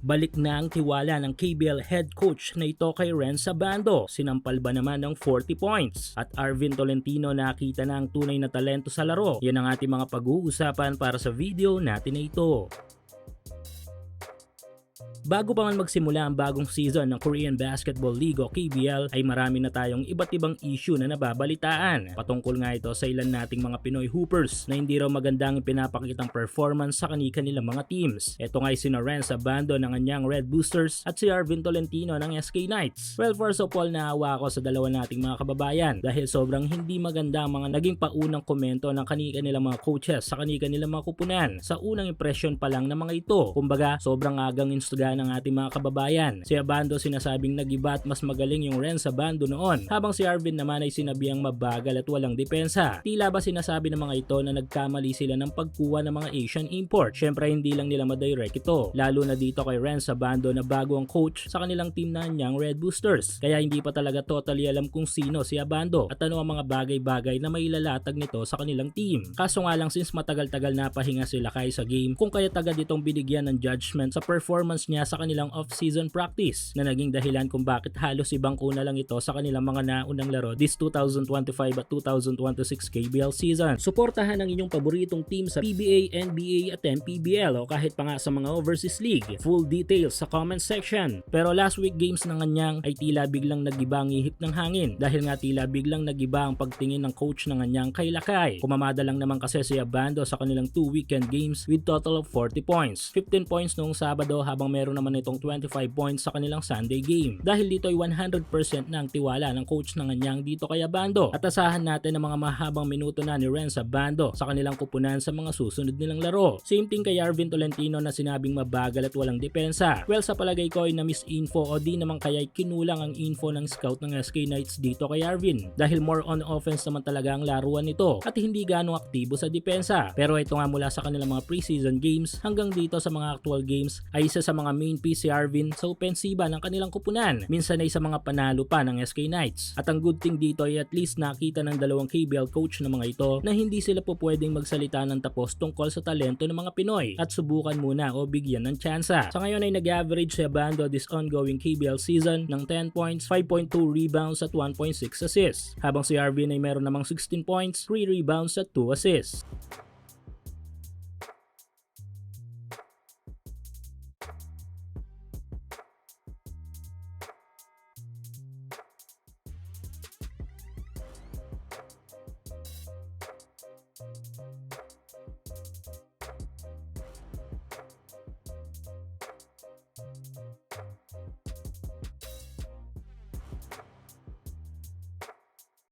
Balik na ang tiwala ng KBL head coach na ito kay Renz Abando. Sinampal ba naman ng 40 points? At Arvin Tolentino nakita na ang tunay na talento sa laro. Yan ang ating mga pag-uusapan para sa video natin na ito. Bago pa man magsimula ang bagong season ng Korean Basketball League o KBL ay marami na tayong iba't ibang issue na nababalitaan. Patungkol nga ito sa ilan nating mga Pinoy Hoopers na hindi raw magandang pinapakitang performance sa kanilang mga teams. Ito nga ay si Renz Abando ng anyang Red Boosters at si Arvin Tolentino ng SK Knights. Well, first of all, naawa ako sa dalawa nating mga kababayan dahil sobrang hindi maganda ang mga naging paunang komento ng kanilang mga coaches sa kanilang mga kupunan. Sa unang impression pa lang ng mga ito, kumbaga sobrang agang instiga ng ating mga kababayan. Si Abando sinasabing nagiba at mas magaling yung Renz Abando noon, habang si Arvin naman ay sinabihang mabagal at walang depensa. Tila ba sinasabi ng mga ito na nagkamali sila ng pagkuha ng mga Asian import? Syempre hindi lang nila madirect ito, lalo na dito kay Renz Abando na bago ang coach sa kanilang team na niyang Red Boosters. Kaya hindi pa talaga totally alam kung sino si Abando at ano ang mga bagay-bagay na mailalatag nito sa kanilang team. Kaso nga lang, since matagal-tagal na pahinga sila kaya sa game, kung kaya agad itong binigyan ng judgment sa performance niya sa kanilang off-season practice na naging dahilan kung bakit halos ibangko na lang ito sa kanilang mga naunang laro this 2025 at 2026 KBL season. Suportahan ang inyong paboritong team sa PBA, NBA at MPBL o kahit pa nga sa mga overseas league. Full details sa comment section. Pero last week games ng kanyang ay tila biglang nagiba ang ihip ng hangin dahil nga tila biglang nagiba ang pagtingin ng coach ng kanyang kay Lakay. Kumamada lang naman kasi si Abando sa kanilang 2 weekend games with total of 40 points. 15 points noong Sabado habang meron naman itong 25 points sa kanilang Sunday game. Dahil dito ay 100% na ang tiwala ng coach ng kanyang dito kay Abando. At asahan natin ang mga mahabang minuto na ni Renz Abando sa kanilang kupunan sa mga susunod nilang laro. Same thing kay Arvin Tolentino na sinabing mabagal at walang depensa. Well, sa palagay ko ay na-misinfo o di naman kaya kinulang ang info ng scout ng SK Knights dito kay Arvin. Dahil more on offense naman talaga ang laruan nito at hindi gaano aktibo sa depensa. Pero ito nga mula sa kanilang mga preseason games hanggang dito sa mga actual games ay isa sa mga main piece si Arvin sa opensiba ng kanilang kupunan. Minsan ay sa mga panalo pa ng SK Knights. At ang good thing dito ay at least nakita ng dalawang KBL coach na mga ito na hindi sila po pwedeng magsalita ng tapos tungkol sa talento ng mga Pinoy at subukan muna o bigyan ng tsansa. Sa ngayon ay nag-average si Abando this ongoing KBL season ng 10 points, 5.2 rebounds at 1.6 assists. Habang si Arvin ay meron namang 16 points, 3 rebounds at 2 assists.